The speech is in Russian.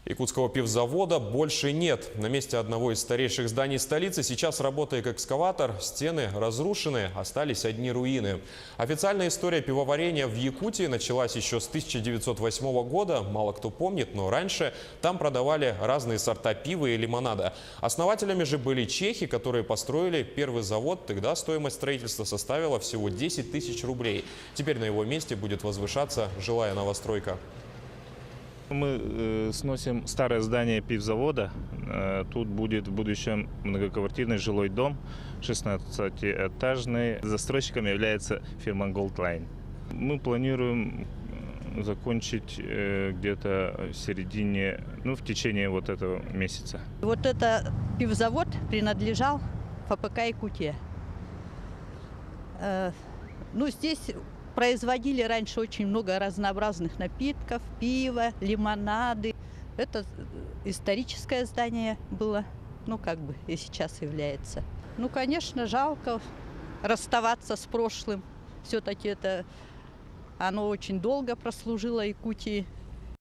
Якутского пивзавода больше нет. На месте одного из старейших зданий столицы сейчас работает экскаватор. Стены разрушены, остались одни руины. Официальная история пивоварения в Якутии началась еще с 1908 года. Мало кто помнит, но раньше там продавали разные сорта пива и лимонада. Основателями же были чехи, которые построили первый завод. Тогда стоимость строительства составила всего 10 тысяч рублей. Теперь на его месте будет возвышаться жилая новостройка. Мы сносим старое здание пивзавода. Тут будет в будущем многоквартирный жилой дом, 16-этажный. Застройщиком является фирма Goldline. Мы планируем закончить где-то в середине, в течение вот этого месяца. Вот этот пивзавод принадлежал ФПК Якутия. Здесь производили раньше очень много разнообразных напитков, пива, лимонады. Это историческое здание было, и сейчас является. Конечно, жалко расставаться с прошлым. Все-таки оно очень долго прослужило Якутии.